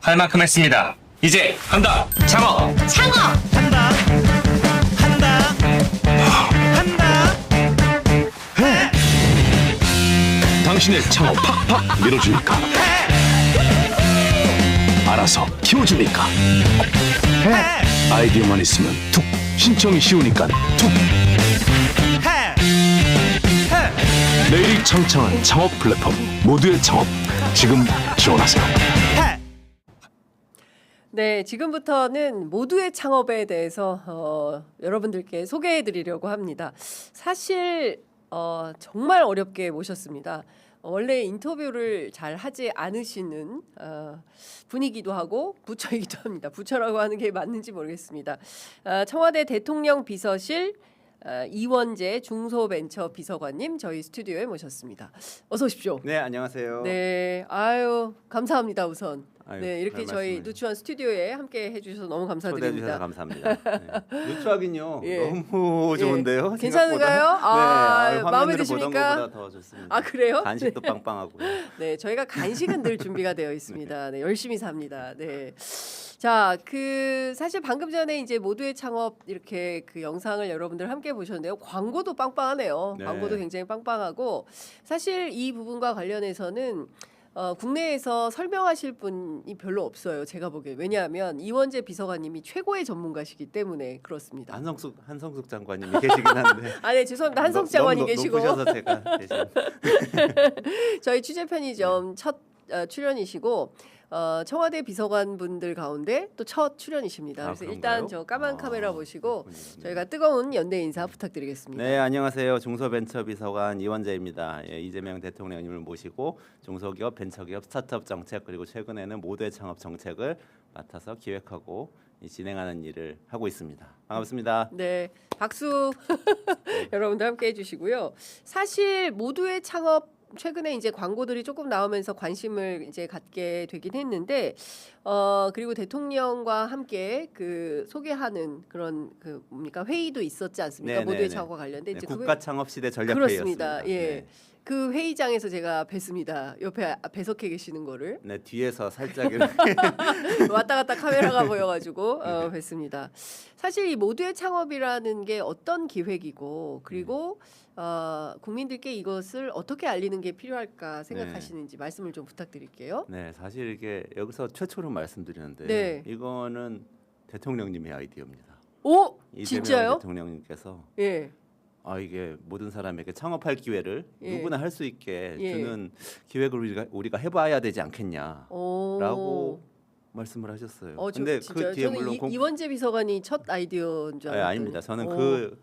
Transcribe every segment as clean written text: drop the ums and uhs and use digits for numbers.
할 만큼 했습니다. 이제 한다. 창업. 한다 당신의 창업 팍팍 밀어주니까 알아서 키워주니까 아이디어만 있으면 툭 신청이 쉬우니까 툭 매일이 창창한 창업 플랫폼 모두의 창업 지금 지원하세요. 네, 지금부터는 모두의 창업에 대해서 여러분들께 소개해드리려고 합니다. 사실 정말 어렵게 모셨습니다. 원래 인터뷰를 잘 하지 않으시는 분이기도 하고 부처이기도 합니다. 부처라고 하는 게 맞는지 모르겠습니다. 청와대 대통령 비서실 이원재 중소벤처 비서관님 저희 스튜디오에 모셨습니다. 어서 오십시오. 네, 안녕하세요. 네, 아유 감사합니다 우선. 아유, 네, 이렇게 별 저희 말씀을. 누추한 스튜디오에 함께 해주셔서 너무 초대해 주셔서 감사드립니다. 감사합니다. 네. 누추하긴요. 예. 너무 좋은데요. 예. 괜찮은가요? 생각보다. 아, 네, 마음에 화면으로 드십니까? 보던 것보다 더 좋습니다. 아 그래요? 간식도 빵빵하고. 네, 저희가 간식은 늘 준비가 되어 있습니다. 네, 열심히 삽니다. 네. 자, 사실 방금 전에 이제 모두의 창업 이렇게 그 영상을 여러분들 함께 보셨는데요. 광고도 빵빵하네요. 네. 광고도 굉장히 빵빵하고 사실 이 부분과 관련해서는 국내에서 설명하실 분이 별로 없어요. 제가 보기에. 왜냐하면 이원재 비서관님이 최고의 전문가시기 때문에 그렇습니다. 한성숙 장관님이 계시긴 한데. 아, 네, 죄송합니다. 한성수 장관님 계시고. 높으셔서 제가 대신. 저희 취재 편의점 첫 출연이시고 청와대 비서관 분들 가운데 또 첫 출연이십니다. 아, 그래서 그런가요? 일단 저 까만 카메라 보시고 그렇군요. 저희가 뜨거운 연대 인사 부탁드리겠습니다. 네, 안녕하세요. 중소벤처비서관 이원재입니다. 예, 이재명 대통령님을 모시고 중소기업, 벤처기업, 스타트업 정책 그리고 최근에는 모두의 창업 정책을 맡아서 기획하고 진행하는 일을 하고 있습니다. 반갑습니다. 네, 박수 여러분들 함께 해주시고요. 사실 모두의 창업 최근에 이제 광고들이 조금 나오면서 관심을 이제 갖게 되긴 했는데 그리고 대통령과 함께 그 소개하는 그런 그 뭡니까 회의도 있었지 않습니까? 네, 네, 모두의 네. 창업과 관련된 네, 이제 국가 창업 시대 전략회의였습니다. 그렇습니다. 예. 네. 그 회의장에서 제가 뵀습니다. 옆에 배석해 계시는 거를 네, 뒤에서 살짝 이렇게 왔다 갔다 카메라가 보여가지고 뵀습니다. 사실 이 모두의 창업이라는 게 어떤 기획이고 그리고 국민들께 이것을 어떻게 알리는 게 필요할까 생각하시는지 말씀을 좀 부탁드릴게요. 네, 사실 이게 여기서 최초로 말씀드리는데 네. 이거는 대통령님의 아이디어입니다. 오, 이재명 진짜요? 대통령님께서 예. 이게 모든 사람에게 창업할 기회를 예. 누구나 할 수 있게 예. 주는 기획을 우리가 해봐야 되지 않겠냐라고 오. 말씀을 하셨어요. 근데 근데 그 뒤에 저는 물론 이원재 비서관이 첫 아이디어인 줄 알았더니. 아닙니다. 저는 오. 그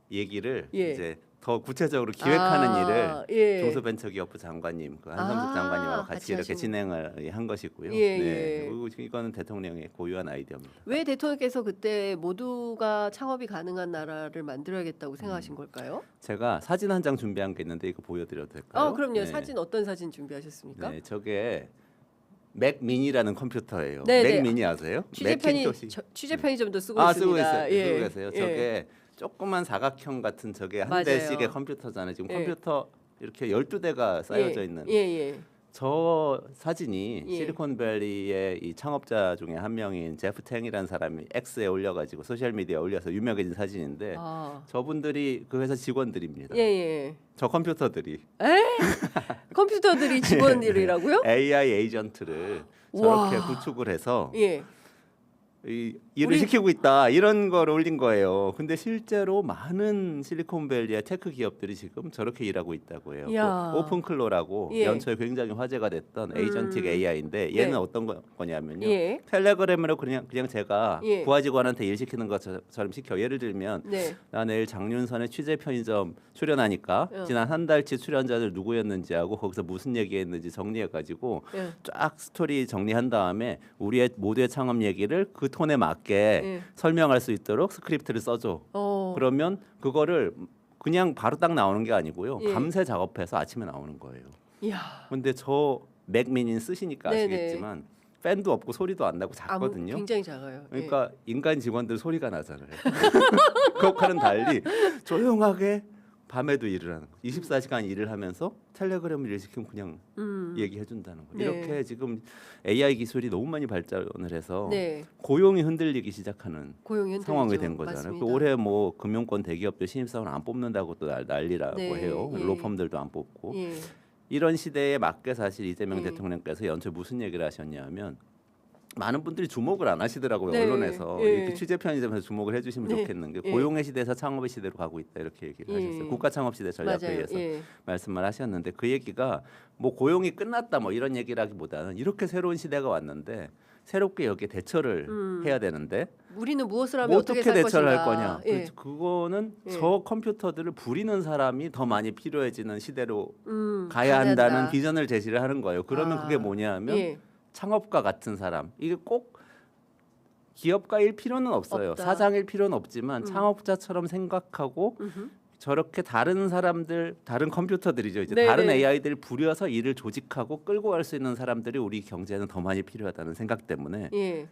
얘기를 예. 이제 더 구체적으로 기획하는 일을 예. 중소벤처기업부 장관님, 그 한성숙 장관님하고 같이 같이 이렇게 하시는. 진행을 한 것이고요. 예, 네. 예. 그리고 이거는 대통령의 고유한 아이디어입니다. 왜 대통령께서 그때 모두가 창업이 가능한 나라를 만들어야겠다고 생각하신 걸까요? 제가 사진 한 장 준비한 게 있는데 이거 보여드려도 될까요? 그럼요. 네. 사진 어떤 사진 준비하셨습니까? 네, 저게 맥 미니라는 컴퓨터예요. 네, 맥 네. 미니 아세요? 취재 편의점도 쓰고 쓰고 있습니다. 있어요. 예. 쓰고 계세요. 예. 저게 조그만 사각형 같은 저게 한 맞아요. 대씩의 컴퓨터잖아요. 지금 예. 컴퓨터 이렇게 12대가 쌓여져 있는 예. 저 사진이 예. 실리콘밸리의 이 창업자 중에 한 명인 제프 탱이라는 사람이 X에 올려가지고 소셜 미디어에 올려서 유명해진 사진인데 저분들이 그 회사 직원들입니다. 예. 저 컴퓨터들이 컴퓨터들이 직원들이라고요? AI 에이전트를 저렇게 와. 구축을 해서 예. 일을 우리- 시키고 있다 이런 걸 올린 거예요. 근데 실제로 많은 실리콘밸리의 테크 기업들이 지금 저렇게 일하고 있다고 해요. 이야. 그 오픈클로라고 예. 연초에 굉장히 화제가 됐던 에이전틱 AI인데 얘는 네. 어떤 거냐면요. 예. 텔레그램으로 그냥 제가 예. 부하 직원한테 일 시키는 것처럼 시켜. 예를 들면 네. 나 내일 장윤선의 취재 편의점 출연하니까 어. 지난 한 달치 출연자들 누구였는지 하고 거기서 무슨 얘기했는지 정리해가지고 예. 쫙 스토리 정리한 다음에 우리의 모두의 창업 얘기를 그 톤에 맞게 예. 설명할 수 있도록 스크립트를 써줘. 그러면 그거를 그냥 바로 딱 나오는 게 아니고요. 예. 밤새 작업해서 아침에 나오는 거예요. 이야. 근데 저 맥미닌 쓰시니까 네네. 아시겠지만 팬도 없고 소리도 안 나고 작거든요. 굉장히 작아요. 그러니까 인간 직원들 소리가 나잖아요. 그것과는 달리 조용하게 밤에도 일을 하는 거. 24시간 일을 하면서 텔레그램을 일 시키면 그냥 얘기해 준다는 거. 네. 이렇게 지금 AI 기술이 너무 많이 발전을 해서 네. 고용이 흔들리기 시작하는 고용이 흔들리죠. 상황이 된 거잖아요. 맞습니다. 그 올해 뭐 금융권 대기업들 신입사원 안 뽑는다고 또 난리라고 네. 해요. 예. 로펌들도 안 뽑고. 예. 이런 시대에 맞게 사실 이재명 예. 대통령께서 연초에 무슨 얘기를 하셨냐면 많은 분들이 주목을 안 하시더라고요. 네. 언론에서 예. 이렇게 취재 편의점에서 주목을 해주시면 네. 좋겠는 게 예. 고용의 시대에서 창업의 시대로 가고 있다 이렇게 얘기를 예. 하셨어요. 국가 창업 시대 맞아요. 전략회의에서 예. 말씀을 하셨는데 그 얘기가 뭐 고용이 끝났다 뭐 이런 얘기라기보다는 이렇게 새로운 시대가 왔는데 새롭게 여기에 대처를 해야 되는데 우리는 무엇을 하면 뭐 어떻게 어떻게 살 대처를 할 것인가. 거냐? 예. 그거는 예. 저 컴퓨터들을 부리는 사람이 더 많이 필요해지는 시대로 가야 가야 한다는 한다. 비전을 제시를 하는 거예요. 그러면 아. 그게 뭐냐면 예. 창업가 같은 사람. 이게 꼭 기업가일 필요는 없어요. 없다. 사장일 필요는 없지만 창업자처럼 생각하고 저렇게 다른 사람들, 다른 컴퓨터들이죠. 이제 네네. 다른 AI들을 부려서 일을 조직하고 끌고 갈 수 있는 사람들이 우리 경제에는 더 많이 필요하다는 생각 때문에 예.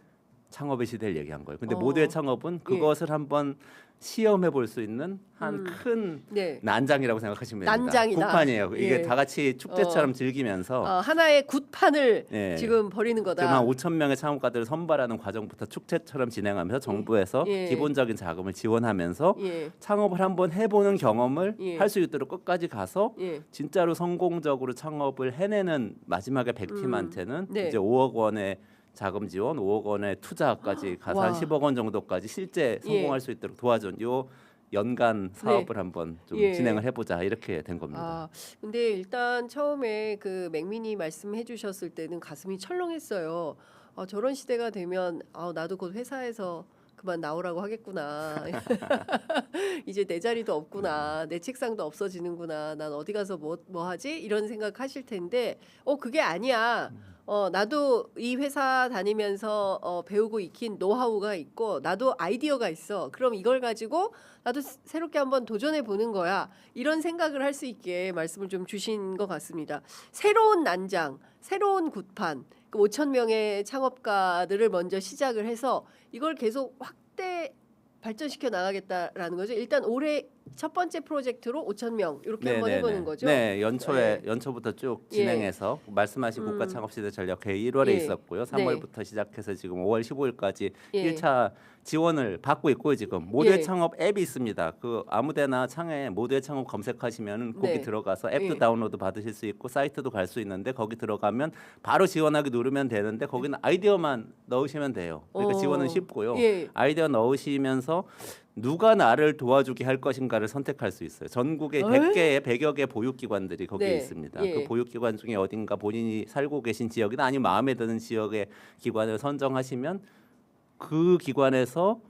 창업의 시대를 얘기한 거예요. 근데 어. 모두의 창업은 그것을 한번 시험해 볼 수 있는 한 큰 네. 난장이라고 생각하시면 됩니다. 난장이다. 굿판이에요. 이게 예. 다 같이 축제처럼 즐기면서 하나의 굿판을 예. 지금 벌이는 거다. 지금 한 5천 명의 창업가들을 선발하는 과정부터 축제처럼 진행하면서 정부에서 예. 기본적인 자금을 지원하면서 예. 창업을 한번 해보는 경험을 예. 할 수 있도록 끝까지 가서 예. 진짜로 성공적으로 창업을 해내는 마지막에 100팀한테는 네. 이제 5억 원의 자금 지원, 5억 원의 투자까지 가서 한 와. 10억 원 정도까지 실제 성공할 예. 수 있도록 도와준 요 연간 사업을 한번 좀 예. 진행을 해보자 이렇게 된 겁니다. 아, 근데 일단 처음에 그 맥미니 말씀해 주셨을 때는 가슴이 철렁했어요. 저런 시대가 되면 나도 곧 회사에서 그만 나오라고 하겠구나. 이제 내 자리도 없구나. 내 책상도 없어지는구나. 난 어디 가서 뭐 하지? 이런 생각하실 텐데 그게 아니야. 나도 이 회사 다니면서 배우고 익힌 노하우가 있고 나도 아이디어가 있어. 그럼 이걸 가지고 나도 새롭게 한번 도전해 보는 거야. 이런 생각을 할 수 있게 말씀을 좀 주신 것 같습니다. 새로운 난장, 새로운 굿판, 5천 명의 창업가들을 먼저 시작을 해서 이걸 계속 확대 발전시켜 나가겠다라는 거죠. 일단 올해 첫 번째 프로젝트로 5천 명 이렇게 한번 해보는 거죠. 네, 연초부터 쭉 예. 진행해서 말씀하신 국가 창업시대 전략회의 1월에 예. 있었고요. 3월부터 시작해서 지금 5월 15일까지 예. 1차 지원을 받고 있고요. 지금 모두의 예. 창업 앱이 있습니다. 그 아무데나 창에 모두의 창업 검색하시면 거기 네. 들어가서 앱도 예. 다운로드 받으실 수 있고 사이트도 갈 수 있는데 거기 들어가면 바로 지원하기 누르면 되는데 거기는 아이디어만 넣으시면 돼요. 그러니까 지원은 쉽고요. 예. 아이디어 넣으시면서 누가 나를 도와주게 할 것인가를 선택할 수 있어요. 전국에 100개의 100여 개 보육기관들이 거기에 네. 있습니다. 예. 그 보육기관 중에 어딘가 본인이 살고 계신 지역이나 아니면 마음에 드는 지역의 기관을 선정하시면 그 기관에서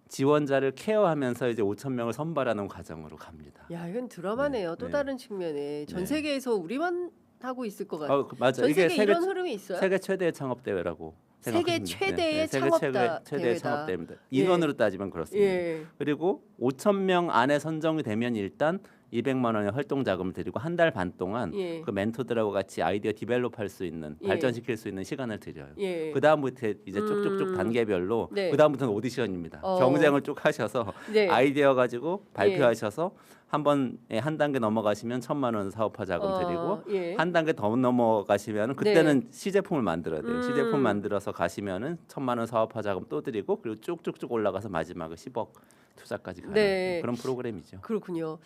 지원자를 케어하면서 이제 5천 명을 선발하는 과정으로 갑니다. 야, 이건 드라마네요. 네. 또 네. 다른 측면에 전 네. 세계에서 우리만 하고 있을 것 같아요. 맞아. 전 이게 세계 이런 흐름이 있어요? 세계 최대의 창업 대회라고 세계 생각하시면 최대의 세계 창업 최대의 대회다. 창업 대회입니다. 예. 인원으로 따지면 그렇습니다. 예. 그리고 5천 명 안에 선정이 되면 일단 200만 원의 활동 자금을 드리고 한 달 반 동안 예. 그 멘토들하고 같이 아이디어 디벨롭할 수 있는 예. 발전시킬 수 있는 시간을 드려요. 예. 그 다음부터 이제 쭉쭉쭉 단계별로 네. 그 다음부터는 오디션입니다. 경쟁을 쭉 하셔서 네. 아이디어 가지고 발표하셔서 한 단계 넘어가시면 1,000만 원 사업화 자금 드리고 예. 한 단계 더 넘어가시면은 그때는 시제품을 만들어야 돼요. 시제품 만들어서 가시면은 1,000만 원 사업화 자금 또 드리고 그리고 쭉쭉쭉 올라가서 마지막에 10억 투자까지 가는 네. 그런 프로그램이죠. 그렇군요.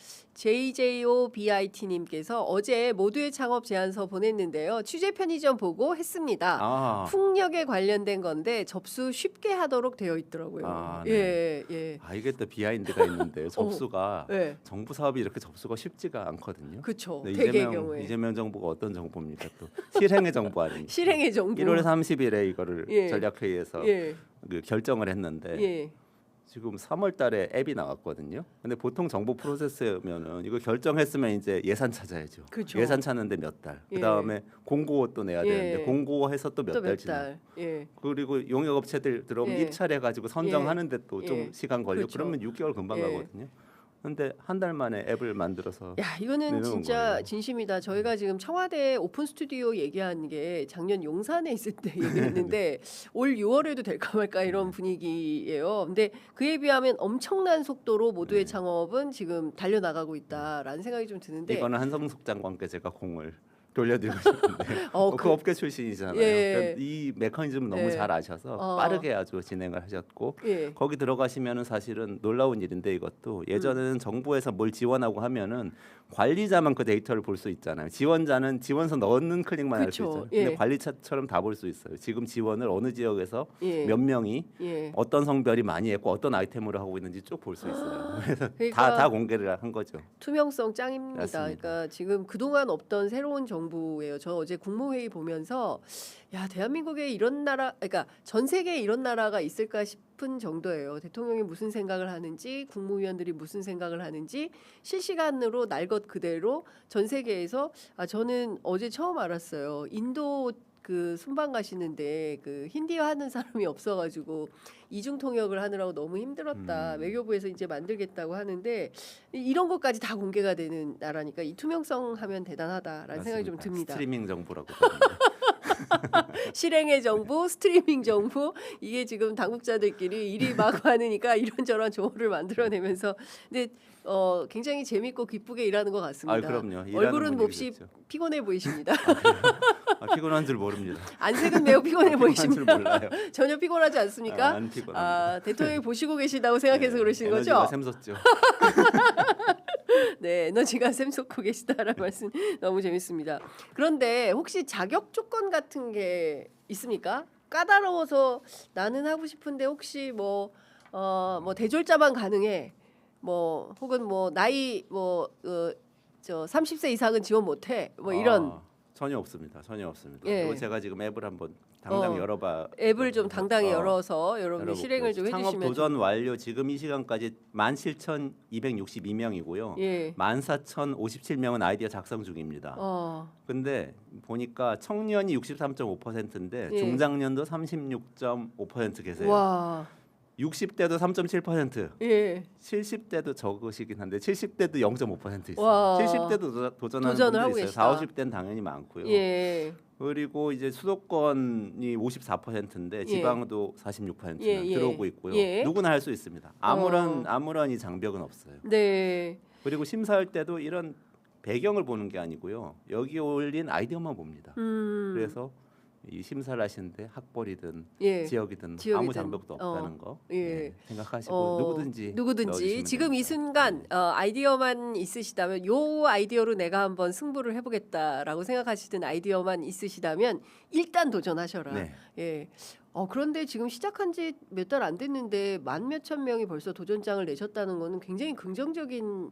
JJOBIT님께서 어제 모두의 창업 제안서 보냈는데요. 취재 편의점 보고 했습니다. 아, 풍력에 관련된 건데 접수 쉽게 하도록 되어 있더라고요. 아, 예, 예. 이게 또 비하인드가 있는데 접수가 예. 정부 사업이 이렇게 접수가 쉽지가 않거든요. 그렇죠. 네, 대개 경우에 이재명 정부가 어떤 정부입니까? 또 실행의 정부 아닙니까? 실행의 정부. 1월 30일에 이거를 예. 전략회의에서 예. 그 결정을 했는데 예. 지금 3월달에 앱이 나왔거든요. 근데 보통 정부 프로세스면은 이거 결정했으면 이제 예산 찾아야죠. 그렇죠. 예산 찾는데 몇 달. 예. 그다음에 공고 또 내야 예. 되는데 공고해서 또 몇 또 달 몇 지나. 달. 예. 그리고 용역업체들 들어오면 예. 입찰해 가지고 선정하는데 또 좀 예. 시간 걸리고 그렇죠. 그러면 6개월 금방 예. 가거든요. 근데 한 달 만에 앱을 만들어서 야, 이거는 내놓은 진짜 거예요. 진심이다. 저희가 지금 청와대 오픈 스튜디오 얘기한 게 작년 용산에 있을 때 얘기했는데 올 6월에도 될까 말까 이런 분위기예요. 근데 그에 비하면 엄청난 속도로 모두의 창업은 지금 달려나가고 있다라는 생각이 좀 드는데 이거는 한성숙 장관께 제가 공을 돌려드리고 싶은데 그 업계 출신이잖아요. 예. 그러니까 이 메커니즘 너무 예. 잘 아셔서 빠르게 아주 진행을 하셨고 예. 거기 들어가시면은 사실은 놀라운 일인데 이것도 예전에는 정부에서 뭘 지원하고 하면은 관리자만 그 데이터를 볼 수 있잖아요. 지원자는 지원서 넣는 클릭만 할 수 그쵸. 있잖아요. 예. 근데 관리자처럼 다 볼 수 있어요. 지금 지원을 어느 지역에서 예. 몇 명이 예. 어떤 성별이 많이 했고 어떤 아이템으로 하고 있는지 쭉 볼 수 있어요. 그래서 그러니까 다 공개를 한 거죠. 투명성 짱입니다. 맞습니다. 그러니까 지금 그동안 없던 새로운 정부예요. 저 어제 국무회의 보면서 야, 대한민국에 이런 나라, 그러니까 전 세계에 이런 나라가 있을까 싶은 정도예요. 대통령이 무슨 생각을 하는지, 국무위원들이 무슨 생각을 하는지 실시간으로 날 것 그대로 전 세계에서 저는 어제 처음 알았어요. 인도 그 순방 가시는데 그 힌디어 하는 사람이 없어가지고 이중 통역을 하느라고 너무 힘들었다. 외교부에서 이제 만들겠다고 하는데 이런 것까지 다 공개가 되는 나라니까 이 투명성 하면 대단하다라는 생각이 좀 맞습니다. 듭니다. 스트리밍 정부라고 합니다. 실행의 정부, 스트리밍 정부 이게 지금 당국자들끼리 일이 막 많으니까 이런저런 조언을 만들어내면서 근데 굉장히 재밌고 기쁘게 일하는 것 같습니다. 아, 그럼요. 일하는 얼굴은 분위기 몹시 좋죠. 피곤해 보이십니다. 피곤한 줄 모릅니다. 안색은 매우 피곤해 피곤한 줄 보이십니다. 몰라요. 전혀 피곤하지 않습니까? 안 피곤합니다. 대통령이 보시고 계시다고 생각해서 그러시는 에너지가 거죠? 샘솟죠. 네, 에너지가 샘솟고 계시다라는 말씀 너무 재밌습니다. 그런데 혹시 자격 조건 같은 게 있습니까? 까다로워서 나는 하고 싶은데 혹시 뭐 대졸자만 가능해. 뭐 혹은 뭐 나이 저 30세 이상은 지원 못해. 뭐 이런 전혀 없습니다. 전혀 없습니다. 예. 그리고 제가 지금 앱을 한번 당당히 열어봐. 앱을 좀 당당히 열어서 여러분들 열어볼게요. 실행을 좀 창업 해주시면 도전 완료 지금 이 시간까지 17,262명이고요. 예. 14,057명은 아이디어 작성 중입니다. 근데 보니까 청년이 63.5%인데 예. 중장년도 36.5% 계세요. 와, 60대도 3.7%, 예, 70대도 적으시긴 한데 70대도 0.5% 있어요. 와. 70대도 도전하는 도전을 하고 분들이 있어요. 계시다. 40, 50대는 당연히 많고요. 예, 그리고 이제 수도권이 54%인데 지방도 46%나 예, 예. 들어오고 있고요. 예. 누구나 할 수 있습니다. 아무런 이 장벽은 없어요. 네, 그리고 심사할 때도 이런 배경을 보는 게 아니고요. 여기 올린 아이디어만 봅니다. 그래서 이 심사를 하시는데 학벌이든 예. 지역이든 지역이든. 아무 장벽도 없다는 거 예. 생각하시고 누구든지 넣어주시면 지금 이 됩니다. 순간 아이디어만 있으시다면 요 아이디어로 내가 한번 승부를 해보겠다라고 생각하시는 아이디어만 있으시다면 일단 도전하셔라. 네. 예. 그런데 지금 시작한 지 몇 달 안 됐는데 만 몇천 명이 벌써 도전장을 내셨다는 거는 굉장히 긍정적인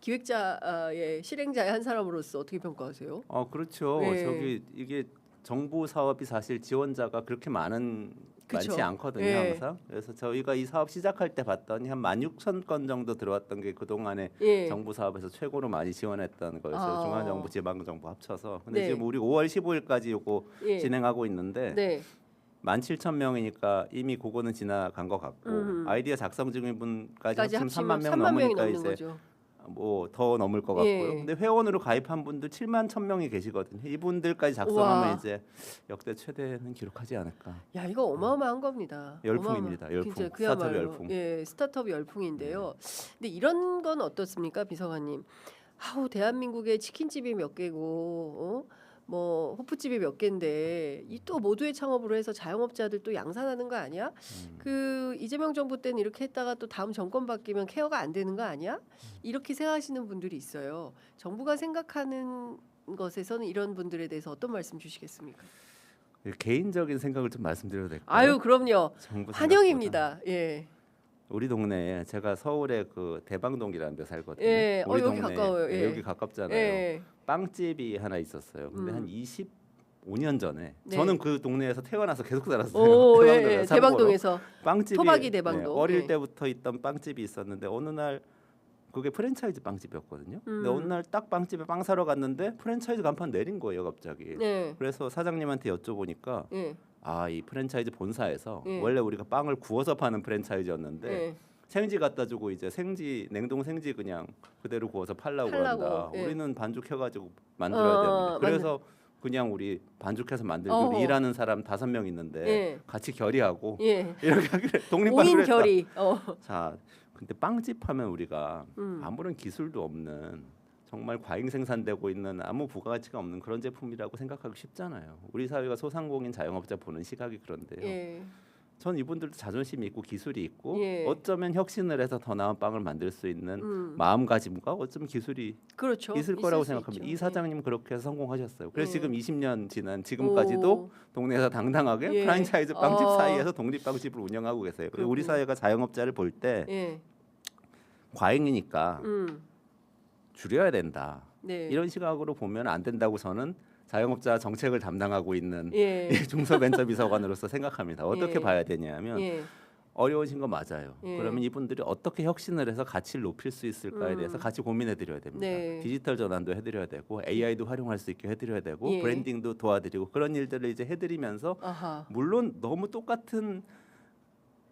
기획자의 실행자의 한 사람으로서 어떻게 평가하세요? 그렇죠. 네. 저기 이게 정부 사업이 사실 지원자가 그렇게 많지 그쵸. 않거든요. 예. 항상. 그래서 저희가 이 사업 시작할 때 봤더니 한 16,000건 정도 들어왔던 게 그동안에 예. 정부 사업에서 최고로 많이 지원했던 거였어요. 아. 중앙정부, 지방정부 합쳐서. 근데 네. 지금 우리 5월 15일까지 요거 예. 진행하고 있는데 네. 17,000명이니까 이미 그거는 지나간 것 같고 아이디어 작성 중인 분까지 까지 합치면 합치면 3만 명 3만 명이 넘으니까 넘는 이제 거죠. 뭐 더 넘을 것 같고요. 예. 근데 회원으로 가입한 분들 7만 1,000명이 계시거든요. 이분들까지 작성하면 우와. 이제 역대 최대는 기록하지 않을까. 야, 이거 어마어마한 겁니다. 열풍입니다. 어마어마- 열풍. 진짜 스타트업 그야말로 열풍. 예, 스타트업 열풍인데요. 근데 이런 건 어떻습니까, 비서관님? 대한민국에 치킨집이 몇 개고, 뭐 호프집이 몇 개인데 이 또 모두의 창업으로 해서 자영업자들 또 양산하는 거 아니야? 그 이재명 정부 때는 이렇게 했다가 또 다음 정권 바뀌면 케어가 안 되는 거 아니야? 이렇게 생각하시는 분들이 있어요. 정부가 생각하는 것에서는 이런 분들에 대해서 어떤 말씀 주시겠습니까? 개인적인 생각을 좀 말씀드려도 될까요? 아유, 그럼요. 정부 환영입니다. 예. 우리 동네에 제가 서울에 그 대방동이라는 데 살거든요. 예, 우리 여기 동네에, 가까워요. 예. 여기 가깝잖아요. 예. 빵집이 하나 있었어요. 근데 한 25년 전에 네. 저는 그 동네에서 태어나서 계속 살았어요. 오, 예, 대방동에 예. 참고로. 대방동에서 빵집이 토박이 대방동. 어릴 예. 때부터 있던 빵집이 있었는데 어느 날 그게 프랜차이즈 빵집이었거든요. 근데 음. 어느 날 딱 빵집에 빵 사러 갔는데 프랜차이즈 간판 내린 거예요, 갑자기. 네. 그래서 사장님한테 여쭤보니까 예. 이 프랜차이즈 본사에서 예. 원래 우리가 빵을 구워서 파는 프랜차이즈였는데 예. 생지 갖다 주고 이제 생지 냉동 생지 그냥 그대로 구워서 팔라고 한다. 예. 우리는 반죽해가지고 만들어야 됩니다. 그래서 그냥 우리 반죽해서 만들고 어허. 일하는 사람 5명 있는데 예. 같이 결의하고 예. 이렇게 하기로 독립하기로 5인 했다. 결의. 자, 근데 빵집 하면 우리가 음. 아무런 기술도 없는 정말 과잉 생산되고 있는 아무 부가가치가 없는 그런 제품이라고 생각하기 쉽잖아요. 우리 사회가 소상공인 자영업자 보는 시각이 그런데요. 예. 전 이분들도 자존심이 있고 기술이 있고 예. 어쩌면 혁신을 해서 더 나은 빵을 만들 수 있는 음. 마음가짐과 어쩌면 기술이 그렇죠. 있을 거라고 수 생각합니다. 있죠. 이 사장님 그렇게 해서 성공하셨어요. 그래서 예. 지금 20년 지난 지금까지도 오. 동네에서 당당하게 예. 프랜차이즈 빵집 아. 사이에서 독립빵집을 운영하고 계세요. 그리고 우리 그렇군요. 사회가 자영업자를 볼 때 예. 과잉이니까 줄여야 된다. 네. 이런 시각으로 보면 안 된다고 저는 자영업자 정책을 담당하고 있는 예. 중소벤처비서관으로서 생각합니다. 어떻게 예. 봐야 되냐면 예. 어려우신 거 맞아요. 예. 그러면 이분들이 어떻게 혁신을 해서 가치를 높일 수 있을까에 대해서 같이 고민해드려야 됩니다. 네. 디지털 전환도 해드려야 되고 AI도 활용할 수 있게 해드려야 되고 예. 브랜딩도 도와드리고 그런 일들을 이제 해드리면서 아하. 물론 너무 똑같은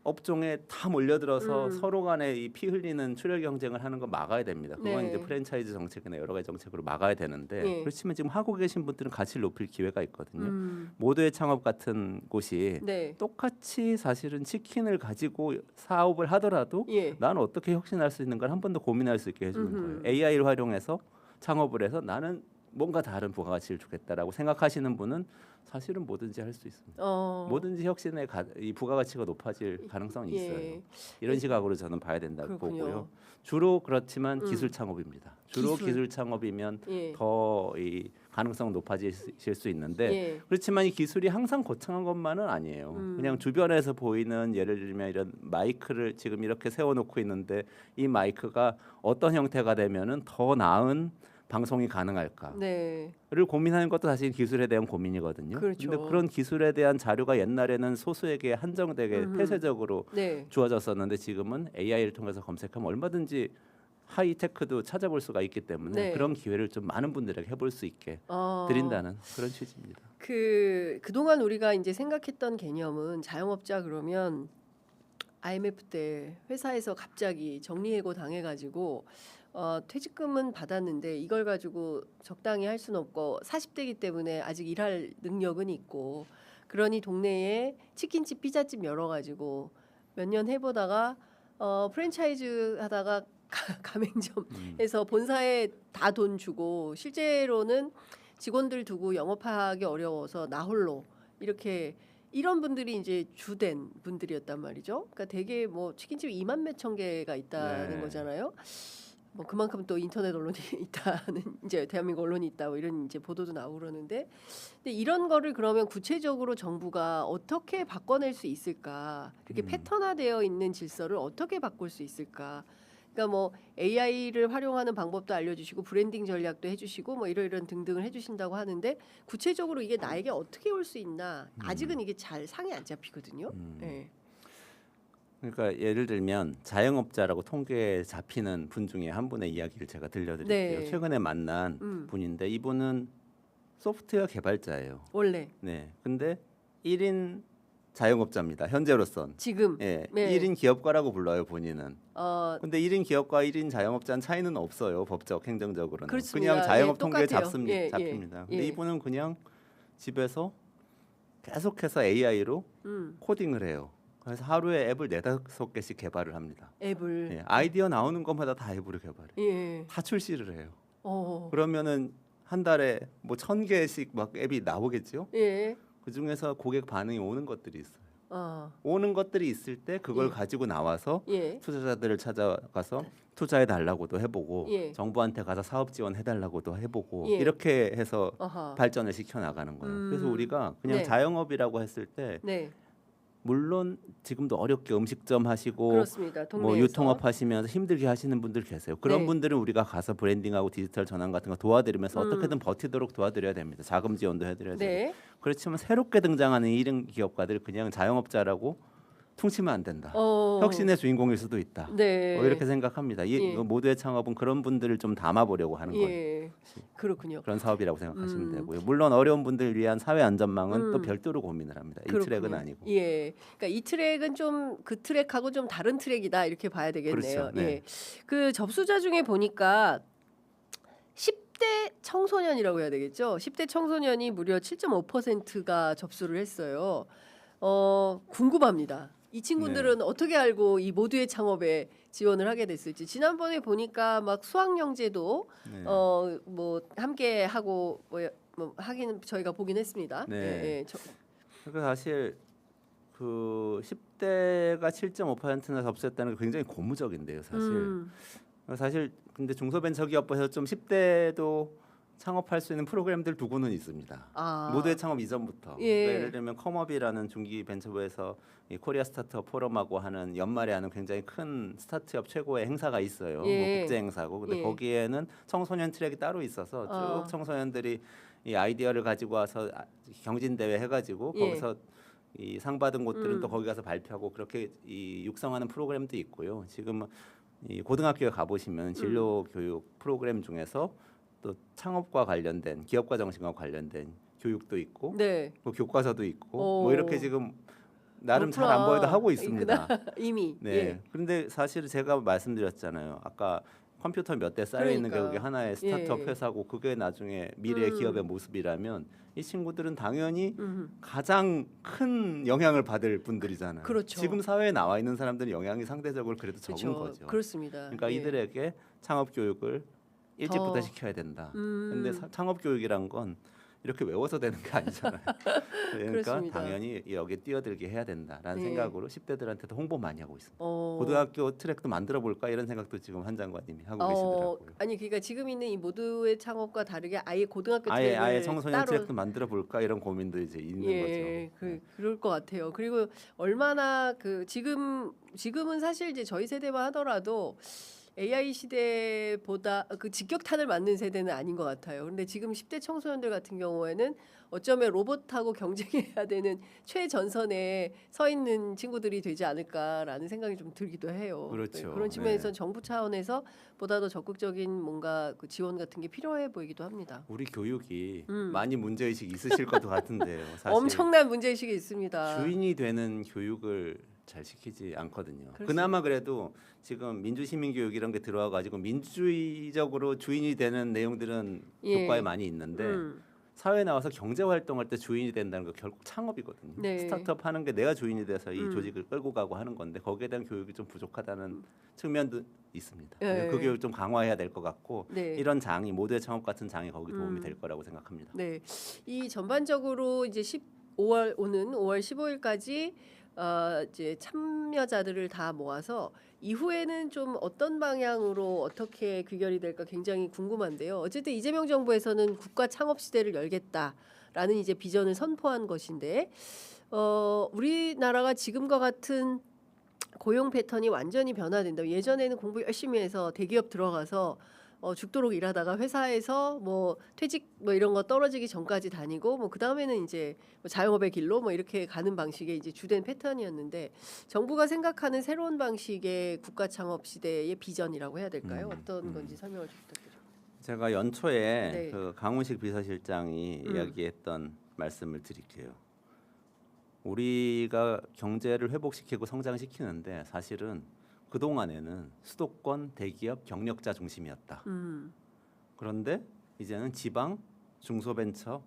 업종에 다 몰려들어서 서로 간에 이 피 흘리는 출혈 경쟁을 하는 거 막아야 됩니다. 그건 네. 이제 프랜차이즈 정책이나 여러 가지 정책으로 막아야 되는데 예. 그렇지만 지금 하고 계신 분들은 가치를 높일 기회가 있거든요. 음. 모두의 창업 같은 곳이 네. 똑같이 사실은 치킨을 가지고 사업을 하더라도 예. 나는 어떻게 혁신할 수 있는가 한 번 더 고민할 수 있게 해주는 거예요. AI를 활용해서 창업을 해서 나는 뭔가 다른 부가가치를 주겠다라고 생각하시는 분은 사실은 뭐든지 할 수 있습니다. 뭐든지 혁신의 이 부가가치가 높아질 가능성이 예. 있어요. 이런 시각으로 저는 봐야 된다고 그렇군요. 보고요. 주로 그렇지만 기술 창업입니다. 주로 기술. 기술 창업이면 예. 더 이 가능성 높아질 수 있는데 예. 그렇지만 이 기술이 항상 거창한 것만은 아니에요. 그냥 주변에서 보이는 예를 들면 이런 마이크를 지금 이렇게 세워놓고 있는데 이 마이크가 어떤 형태가 되면은 더 나은 방송이 가능할까? 네. 를 고민하는 것도 사실 기술에 대한 고민이거든요. 그렇죠. 근데 그런 기술에 대한 자료가 옛날에는 소수에게 한정되게 폐쇄적으로 네. 주어졌었는데 지금은 AI를 통해서 검색하면 얼마든지 하이테크도 찾아볼 수가 있기 때문에 네. 그런 기회를 좀 많은 분들에게 해볼 수 있게 드린다는 그런 취지입니다. 그동안 우리가 이제 생각했던 개념은 자영업자 그러면 IMF 때 회사에서 갑자기 정리해고 당해가지고 퇴직금은 받았는데 이걸 가지고 적당히 할 수는 없고 40대이기 때문에 아직 일할 능력은 있고 그러니 동네에 치킨집 피자집 열어가지고 몇 년 해보다가 프랜차이즈 하다가 가맹점에서 본사에 다 돈 주고 실제로는 직원들 두고 영업하기 어려워서 나 홀로 이렇게 이런 분들이 이제 주된 분들이었단 말이죠. 그러니까 되게 뭐 치킨집 2만 몇천 개가 있다는 네. 거잖아요. 뭐 그만큼 또 인터넷 언론이 있다는 이제 대한민국 언론이 있다 뭐 이런 이제 보도도 나오고 그러는데 근데 이런 거를 그러면 구체적으로 정부가 어떻게 바꿔낼 수 있을까? 이렇게 패턴화되어 있는 질서를 어떻게 바꿀 수 있을까? 그러니까 뭐 AI를 활용하는 방법도 알려주시고 브랜딩 전략도 해주시고 뭐 이런 등등을 해주신다고 하는데 구체적으로 이게 나에게 어떻게 올 수 있나 아직은 이게 잘 상이 안 잡히거든요. 네. 그러니까 예를 들면 자영업자라고 통계에 잡히는 분 중에 한 분의 이야기를 제가 들려드릴게요. 네. 최근에 만난 분인데 이분은 소프트웨어 개발자예요. 원래 네. 근데 1인 자영업자입니다. 현재로선. 지금 예. 네. 1인 기업가라고 불러요, 본인은. 근데 1인 기업과 1인 자영업자는 차이는 없어요. 법적, 행정적으로는. 그렇습니다. 그냥 자영업 예, 통계에 똑같아요. 잡힙니다. 근데 예. 이분은 그냥 집에서 계속해서 AI로 코딩을 해요. 그래서 하루에 앱을 4-5개씩 개발을 합니다. 앱을 예. 아이디어 나오는 것마다 다 앱으로 개발해요. 예. 다 출시를 해요. 어. 그러면은 한 달에 뭐 1000개씩 막 앱이 나오겠죠? 예. 그 중에서 고객 반응이 오는 것들이 있어요. 어. 오는 것들이 있을 때 그걸 예. 가지고 나와서 예. 투자자들을 찾아가서 투자해 달라고도 해보고 예. 정부한테 가서 사업 지원해 달라고도 해보고 예. 이렇게 해서 어허. 발전을 시켜 나가는 거예요. 그래서 우리가 그냥 네. 자영업이라고 했을 때 네. 물론 지금도 어렵게 음식점 하시고 그렇습니다. 동네에서. 뭐 유통업 하시면서 힘들게 하시는 분들 계세요. 그런 네. 분들은 우리가 가서 브랜딩하고 디지털 전환 같은 거 도와드리면서 어떻게든 버티도록 도와드려야 됩니다. 자금 지원도 해드려야 되고. 네. 그렇지만 새롭게 등장하는 1인 기업가들 그냥 자영업자라고 퉁치면 안 된다. 어. 혁신의 주인공일 수도 있다. 네. 이렇게 생각합니다. 이 예. 모두의 창업은 그런 분들을 좀 담아보려고 하는 거예요. 예. 그렇군요. 그런 사업이라고 생각하시면 되고요. 물론 어려운 분들을 위한 사회 안전망은 또 별도로 고민을 합니다. 이 트랙은 그렇군요. 아니고. 예. 그러니까 이 트랙은 좀 그 트랙하고 좀 다른 트랙이다 이렇게 봐야 되겠네요. 그렇죠. 네. 예. 그 접수자 중에 보니까 10대 청소년이라고 해야 되겠죠. 10대 청소년이 무려 7.5%가 접수를 했어요. 궁금합니다. 이 친구들은 네. 어떻게 알고 이 모두의 창업에 지원을 하게 됐을지. 지난번에 보니까 막 수학영재도 네. 뭐 함께 하고 뭐 하기는 저희가 보긴 했습니다. 네. 예, 예. 그러니까 사실 그 10대가 7.5%나 접수했다는 게 굉장히 고무적인데요, 사실. 사실 근데 중소벤처기업부에서 좀 10대도 창업할 수 있는 프로그램들 두고는 있습니다. 아. 모두의 창업 이전부터. 예. 그러니까 예를 들면 컴업이라는 중기벤처부에서 이 코리아 스타트업 포럼하고 하는 연말에 하는 굉장히 큰 스타트업 최고의 행사가 있어요. 예. 뭐 국제 행사고. 근데 예. 거기에는 청소년 트랙이 따로 있어서 쭉 청소년들이 이 아이디어를 가지고 와서 경진 대회 해가지고 예. 거기서 이 상 받은 곳들은 또 거기 가서 발표하고 그렇게 이 육성하는 프로그램도 있고요. 지금 이 고등학교에 가보시면 진로 교육 프로그램 중에서 또 창업과 관련된 기업가 정신과 관련된 교육도 있고 네. 뭐 교과서도 있고 오. 뭐 이렇게 지금 나름 잘 그렇구나. 안 보여도 하고 있습니다. 있구나. 이미. 네. 예. 그런데 사실 제가 말씀드렸잖아요. 아까 컴퓨터 몇 대 쌓여 있는 게 그러니까. 그게 하나의 스타트업 예. 회사고 그게 나중에 미래의 기업의 모습이라면 이 친구들은 당연히 가장 큰 영향을 받을 분들이잖아요. 그렇죠. 지금 사회에 나와 있는 사람들은 영향이 상대적으로 그래도 적은 그렇죠. 거죠. 그렇습니다. 그러니까 예. 이들에게 창업 교육을 일찍부터 더. 시켜야 된다. 근데 창업 교육이란 건 이렇게 외워서 되는 게 아니잖아요. 그러니까 그렇습니다. 당연히 여기에 뛰어들게 해야 된다라는 네. 생각으로 10대들한테도 홍보 많이 하고 있습니다. 어. 고등학교 트랙도 만들어 볼까 이런 생각도 지금 한 장관님이 하고 계시더라고요. 아니 그러니까 지금 있는 이 모두의 창업과 다르게 아예 고등학교 아예 트랙을 청소년 따로 트랙도 만들어 볼까 이런 고민도 이제 있는 예, 거죠. 그럴 것 같아요. 그리고 얼마나 그 지금은 사실 이제 저희 세대만 하더라도 AI 시대보다 그 직격탄을 맞는 세대는 아닌 것 같아요. 그런데 지금 10대 청소년들 같은 경우에는 어쩌면 로봇하고 경쟁해야 되는 최전선에 서 있는 친구들이 되지 않을까라는 생각이 좀 들기도 해요. 그렇죠. 그런 측면에서 네. 정부 차원에서 보다 더 적극적인 뭔가 그 지원 같은 게 필요해 보이기도 합니다. 우리 교육이 많이 문제 의식 있으실 것도 같은데요. 사실 엄청난 문제의식이 있습니다. 주인이 되는 교육을 잘 시키지 않거든요. 그렇습니다. 그나마 그래도 지금 민주시민 교육 이런 게 들어와 가지고 민주주의적으로 주인이 되는 내용들은 예. 교과에 많이 있는데 사회에 나와서 경제 활동할 때 주인이 된다는 거 결국 창업이거든요. 네. 스타트업 하는 게 내가 주인이 돼서 이 조직을 끌고 가고 하는 건데 거기에 대한 교육이 좀 부족하다는 측면도 있습니다. 네. 그 교육 좀 강화해야 될 것 같고 네. 이런 장이 모두의 창업 같은 장이 거기 도움이 될 거라고 생각합니다. 네, 이 전반적으로 이제 오는 5월 15일까지 이제 참여자들을 다 모아서 이후에는 좀 어떤 방향으로 어떻게 귀결이 될까 굉장히 궁금한데요. 어쨌든 이재명 정부에서는 국가 창업 시대를 열겠다라는 이제 비전을 선포한 것인데, 우리나라가 지금과 같은 고용 패턴이 완전히 변화된다. 예전에는 공부 열심히 해서 대기업 들어가서 죽도록 일하다가 회사에서 뭐 퇴직 뭐 이런 거 떨어지기 전까지 다니고 뭐 그 다음에는 이제 뭐 자영업의 길로 뭐 이렇게 가는 방식의 이제 주된 패턴이었는데 정부가 생각하는 새로운 방식의 국가 창업 시대의 비전이라고 해야 될까요? 어떤 건지 설명을 좀 부탁드립니다. 제가 연초에 네. 그 강훈식 비서실장이 이야기했던 말씀을 드릴게요. 우리가 경제를 회복시키고 성장시키는데 사실은 그동안에는 수도권 대기업 경력자 중심이었다. 그런데 이제는 지방 중소벤처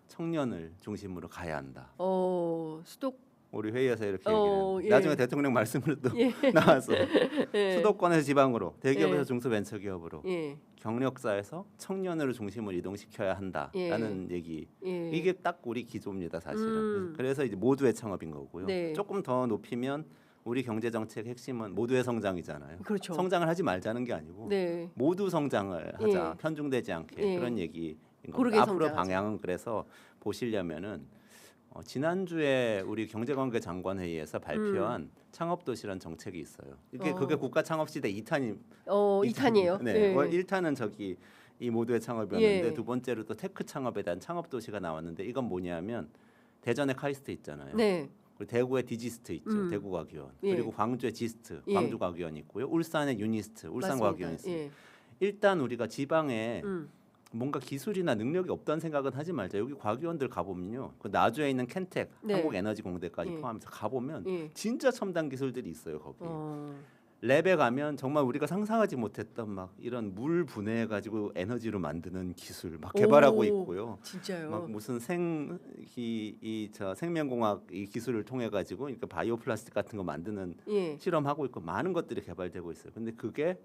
청년을 중심으로 가야 한다. 수도 우리 회의에서 이렇게 얘기를 예. 나중에 대통령 말씀으로 또 나와서 수도권에서 지방으로 대기업에서 예. 중소벤처기업으로 예. 경력자에서 청년을 중심으로 이동시켜야 한다라는 얘기. 예. 이게 딱 우리 기조입니다, 사실은. 그래서 이제 모두의 창업인 거고요. 네. 조금 더 높이면 우리 경제 정책 핵심은 모두의 성장이잖아요. 그렇죠. 성장을 하지 말자는 게 아니고 네. 모두 성장을 하자. 예. 편중되지 않게 예. 그런 얘기인 고르게 겁니다. 앞으로 성장하자. 방향은 그래서 보시려면은 지난주에 우리 경제관계 장관 회의에서 발표한 창업도시란 정책이 있어요. 그게 국가 창업 시대 2탄이 2탄이에요. 네. 1탄은 저기 이 모두의 창업이었는데 예. 두 번째로 또 테크 창업에 대한 창업 도시가 나왔는데 이건 뭐냐면 대전에 카이스트 있잖아요. 네. 그리고 대구에 디지스트 있죠. 대구과기원. 예. 그리고 광주에 지스트, 예. 광주과기원이 있고요. 울산에 유니스트, 울산과기원이 있습니다. 예. 일단 우리가 지방에 음. 뭔가 기술이나 능력이 없다는 생각은 하지 말자. 여기 과기원들 가보면요, 그 나주에 있는 켄텍, 네. 한국에너지공대까지 예. 포함해서 가보면 예. 진짜 첨단 기술들이 있어요 거기. 어. 랩에 가면 정말 우리가 상상하지 못했던 막 이런 물 분해해 가지고 에너지로 만드는 기술 막 개발하고 오, 있고요. 진짜요. 막 무슨 생이저 생명공학 이 기술을 통해 가지고 그러니까 바이오 플라스틱 같은 거 만드는 예. 실험하고 있고 많은 것들이 개발되고 있어요. 근데 그게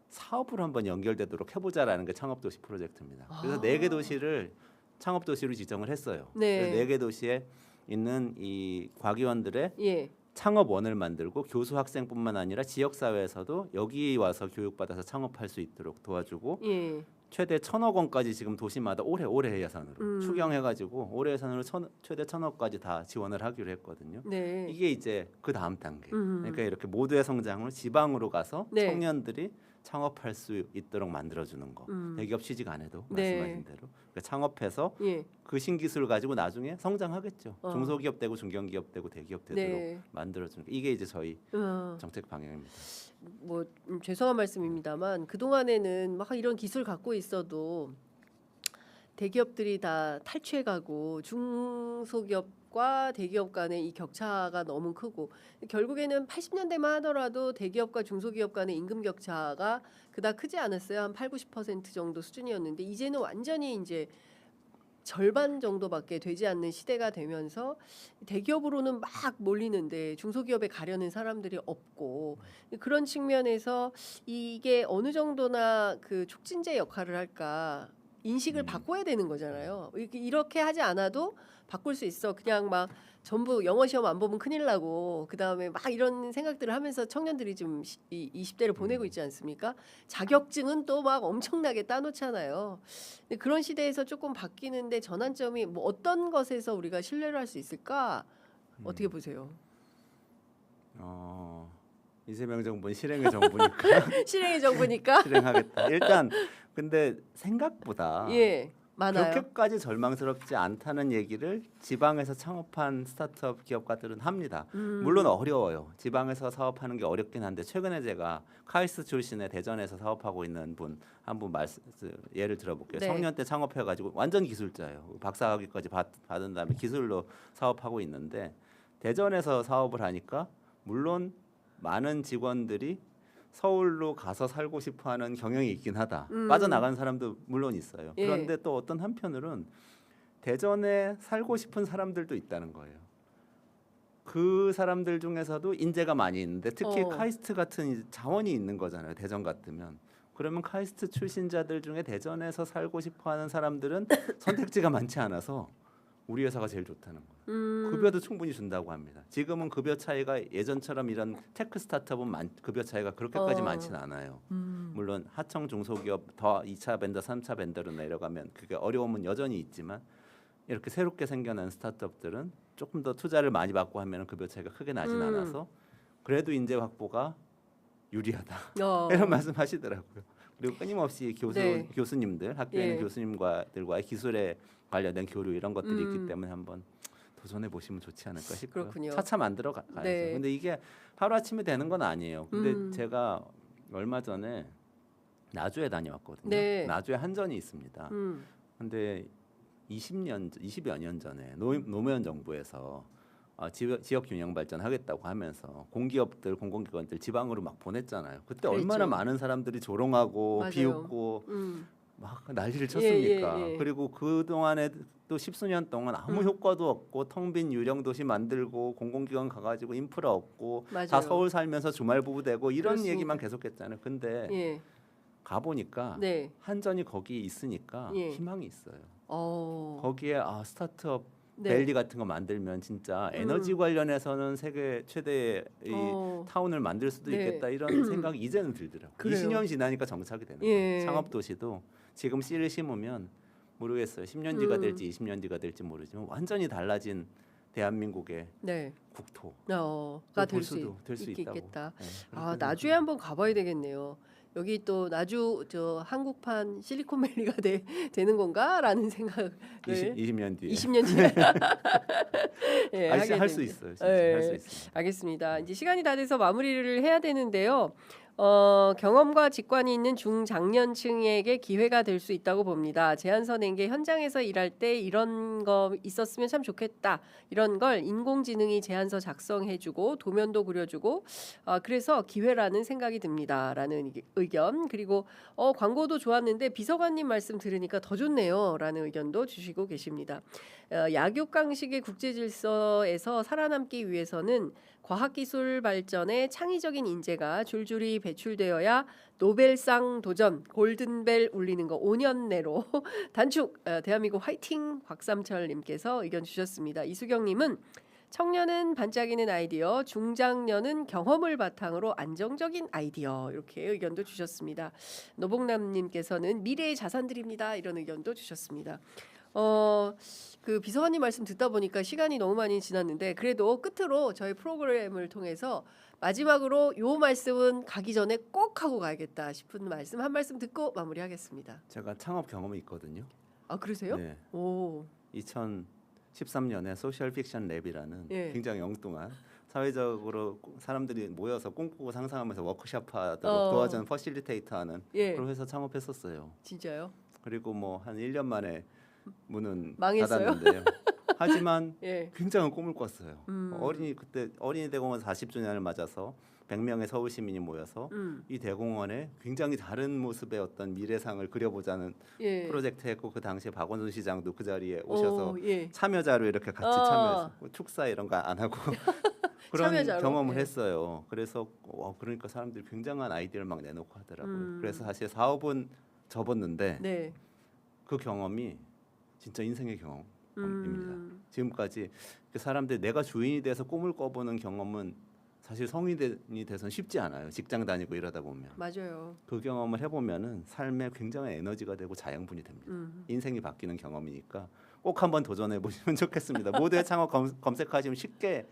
사업으로 한번 연결되도록 해보자라는 게 창업도시 프로젝트입니다. 그래서 4개 도시를 창업도시로 지정을 했어요. 네. 4개 도시에 있는 이 과기원들의 예. 창업원을 만들고 교수 학생뿐만 아니라 지역 사회에서도 여기 와서 교육받아서 창업할 수 있도록 도와주고 예. 최대 1,000억 원까지 지금 도시마다 올해 예산으로 추경해가지고 올해 예산으로 최대 1,000억까지 다 지원을 하기로 했거든요. 네. 이게 이제 그 다음 단계. 그러니까 이렇게 모두의 성장을 지방으로 가서 네. 청년들이 창업할 수 있도록 만들어주는 거. 대기업 취직 안 해도 네. 말씀하신 대로 그러니까 창업해서 예. 그 신기술을 가지고 나중에 성장하겠죠. 어. 중소기업 되고 중견기업 되고 대기업 되도록 네. 만들어주는 거. 이게 이제 저희 어. 정책 방향입니다. 뭐 죄송한 말씀입니다만 그 동안에는 막 이런 기술 갖고 있어도 대기업들이 다 탈취해가고 중소기업과 대기업 간의 이 격차가 너무 크고 결국에는 80년대만 하더라도 대기업과 중소기업 간의 임금 격차가 그닥 크지 않았어요. 한 80~90% 정도 수준이었는데 이제는 완전히 이제 절반 정도밖에 되지 않는 시대가 되면서 대기업으로는 막 몰리는데 중소기업에 가려는 사람들이 없고 그런 측면에서 이게 어느 정도나 그 촉진제 역할을 할까 인식을 바꿔야 되는 거잖아요. 이렇게 하지 않아도 바꿀 수 있어. 그냥 막 전부 영어 시험 안 보면 큰일 나고 그다음에 막 이런 생각들을 하면서 청년들이 좀 20대를 보내고 있지 않습니까? 자격증은 또 막 엄청나게 따놓잖아요. 근데 그런 시대에서 조금 바뀌는데 전환점이 뭐 어떤 것에서 우리가 신뢰를 할 수 있을까? 어떻게 보세요? 이재명 정부는 실행의 정부니까 실행의 정부니까. 실행하겠다. 일단 근데 생각보다 예. 많아요. 그렇게까지 절망스럽지 않다는 얘기를 지방에서 창업한 스타트업 기업가들은 합니다. 물론 어려워요. 지방에서 사업하는 게 어렵긴 한데 최근에 제가 카이스트 출신의 대전에서 사업하고 있는 분 한 분 예를 들어볼게요. 네. 청년 때 창업해가지고 완전 기술자예요. 박사학위까지 받은 다음에 기술로 사업하고 있는데 대전에서 사업을 하니까 물론 많은 직원들이 서울로 가서 살고 싶어하는 경영이 있긴 하다. 빠져나간 사람도 물론 있어요. 예. 그런데 또 어떤 한편으로는 대전에 살고 싶은 사람들도 있다는 거예요. 그 사람들 중에서도 인재가 많이 있는데 특히 카이스트 같은 자원이 있는 거잖아요. 대전 같으면. 그러면 카이스트 출신자들 중에 대전에서 살고 싶어하는 사람들은 선택지가 많지 않아서 우리 회사가 제일 좋다는 거예요. 급여도 충분히 준다고 합니다. 지금은 급여 차이가 예전처럼 이런 테크 스타트업은 급여 차이가 그렇게까지 많지는 않아요. 물론 하청 중소기업 더 2차 벤더, 3차 벤더로 내려가면 그게 어려움은 여전히 있지만 이렇게 새롭게 생겨난 스타트업들은 조금 더 투자를 많이 받고 하면 급여 차이가 크게 나진 않아서 그래도 인재 확보가 유리하다. 이런 말씀하시더라고요. 그리고 끊임없이 네. 교수님들 학교에 있는 예. 교수님과들과의 기술에 관련된 교류 이런 것들이 있기 때문에 한번 도전해 보시면 좋지 않을까 싶고요. 그렇군요. 차차 만들어 가야죠. 네. 근데 이게 하루 아침에 되는 건 아니에요. 근데 제가 얼마 전에 나주에 다녀왔거든요. 네. 나주에 한전이 있습니다. 근데 20여 년 전에 노무현 정부에서 지역 균형 발전하겠다고 하면서 공기업들, 공공기관들 지방으로 막 보냈잖아요. 그때 그랬죠. 얼마나 많은 사람들이 조롱하고 맞아요. 비웃고 막 난리를 쳤습니까? 예. 그리고 그 동안에 또 10수년 동안 아무 효과도 없고 텅 빈 유령 도시 만들고 공공기관 가가지고 인프라 없고 맞아요. 다 서울 살면서 주말 부부 되고 이런 그렇습니다. 얘기만 계속했잖아요. 근데 예. 가보니까 네. 한전이 거기 있으니까 예. 희망이 있어요. 어. 거기에 스타트업 네. 밸리 같은 거 만들면 진짜 에너지 관련해서는 세계 최대의 이 타운을 만들 수도 네. 있겠다 이런 생각이 이제는 들더라고요. 그래요. 20년 지나니까 정착이 되는 예. 거예요. 창업 도시도 지금 씨를 심으면 모르겠어요. 10년 뒤가 될지 20년 뒤가 될지 모르지만 완전히 달라진 대한민국의 네. 국토. 가 볼 될 수 수도 될 수 있다고. 있겠다. 네, 아, 그렇게 나주에 한번 가봐야 되겠네요. 여기 또 나주 저 한국판 실리콘밸리가 되는 건가라는 생각을 20년 뒤에 20년 뒤에 예, 하게 할 수 됩니다. 있어요. 진짜 예, 할 수 있어요. 알겠습니다. 이제 시간이 다 돼서 마무리를 해야 되는데요. 경험과 직관이 있는 중장년층에게 기회가 될 수 있다고 봅니다. 제안서 낸 게 현장에서 일할 때 이런 거 있었으면 참 좋겠다. 이런 걸 인공지능이 제안서 작성해주고 도면도 그려주고 그래서 기회라는 생각이 듭니다라는 의견. 그리고 광고도 좋았는데 비서관님 말씀 들으니까 더 좋네요라는 의견도 주시고 계십니다. 약육강식의 국제질서에서 살아남기 위해서는 과학기술 발전에 창의적인 인재가 줄줄이 배출되어야 노벨상 도전 골든벨 울리는 거 5년 내로 단축. 대한민국 화이팅 곽삼철님께서 의견 주셨습니다. 이수경님은 청년은 반짝이는 아이디어, 중장년은 경험을 바탕으로 안정적인 아이디어 이렇게 의견도 주셨습니다. 노복남님께서는 미래의 자산들입니다 이런 의견도 주셨습니다. 그 비서관님 말씀 듣다 보니까 시간이 너무 많이 지났는데 그래도 끝으로 저희 프로그램을 통해서 마지막으로 요 말씀은 가기 전에 꼭 하고 가야겠다 싶은 말씀 한 말씀 듣고 마무리하겠습니다. 제가 창업 경험이 있거든요. 아 그러세요? 네. 오, 2013년에 소셜 픽션 랩이라는 예. 굉장히 엉뚱한 사회적으로 사람들이 모여서 꿈꾸고 상상하면서 워크숍하도록 어. 도와주는 퍼실리테이터하는 예. 그런 회사 창업했었어요. 진짜요? 그리고 뭐 한 1년 만에 문은 망했어요? 닫았는데요. 하지만 예. 굉장한 꿈을 꿨어요. 그때 어린이 대공원 40주년을 맞아서 100명의 서울 시민이 모여서 이 대공원에 굉장히 다른 모습의 어떤 미래상을 그려보자는 예. 프로젝트 했고 그 당시에 박원순 시장도 그 자리에 오셔서 예. 참여자로 이렇게 같이 참여해서 축사 이런 거 안 하고 그런 참여자로? 경험을 예. 했어요. 그래서 그러니까 사람들이 굉장한 아이디어를 막 내놓고 하더라고요. 그래서 사실 사업은 접었는데 네. 그 경험이 진짜 인생의 경험입니다. 지금까지 그 사람들 내가 주인이 돼서 꿈을 꿔보는 경험은 사실 성인이 돼서는 쉽지 않아요. 직장 다니고 이러다 보면 맞아요. 그 경험을 해보면은 삶에 굉장한 에너지가 되고 자양분이 됩니다. 인생이 바뀌는 경험이니까 꼭 한번 도전해 보시면 좋겠습니다. 모두의 창업 검색하시면 쉽게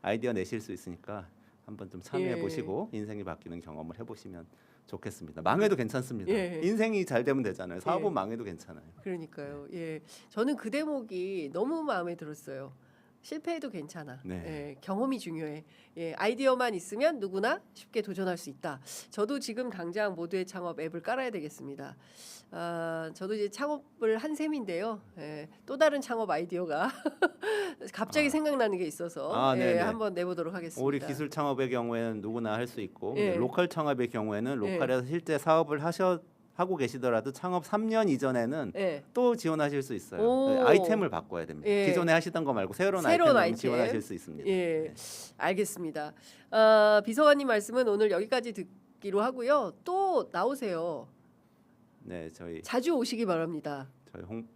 아이디어 내실 수 있으니까 한번 좀 참여해 예. 보시고 인생이 바뀌는 경험을 해보시면 좋겠습니다. 망해도 괜찮습니다. 예. 인생이 잘 되면 되잖아요. 사업은 예. 망해도 괜찮아요. 그러니까요. 예, 저는 그 대목이 너무 마음에 들었어요. 실패해도 괜찮아. 네. 예, 경험이 중요해. 예, 아이디어만 있으면 누구나 쉽게 도전할 수 있다. 저도 지금 당장 모두의 창업 앱을 깔아야 되겠습니다. 저도 이제 창업을 한 셈인데요. 예, 또 다른 창업 아이디어가 갑자기 생각나는 게 있어서 네네. 한번 내보도록 하겠습니다. 우리 기술 창업의 경우에는 누구나 할 수 있고 예. 로컬 창업의 경우에는 로컬에서 실제 사업을 하고 계시더라도 창업 3년 이전에는 예, 또 지원하실 수 있어요. 오. 아이템을 바꿔야 됩니다. 예. 기존에 하시던 거 말고 새로운 새로운 아이템을 아이템. 지원하실 수 있습니다. 예, 네. 알겠습니다. 비서관님 말씀은 오늘 여기까지 듣기로 하고요. 또 나오세요. 네, 저희 자주 오시기 바랍니다.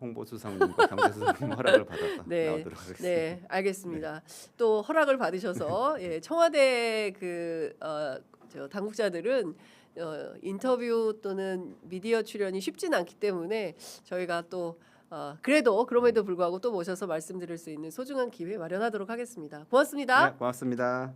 홍보수석님과 경제수석님 허락을 받아서 네, 나오도록 하겠습니다. 네, 알겠습니다. 또 허락을 받으셔서 청와대 저 당국자들은 인터뷰 또는 미디어 출연이 쉽지는 않기 때문에 저희가 또 그래도 그럼에도 불구하고 또 모셔서 말씀드릴 수 있는 소중한 기회 마련하도록 하겠습니다. 고맙습니다. 네, 고맙습니다.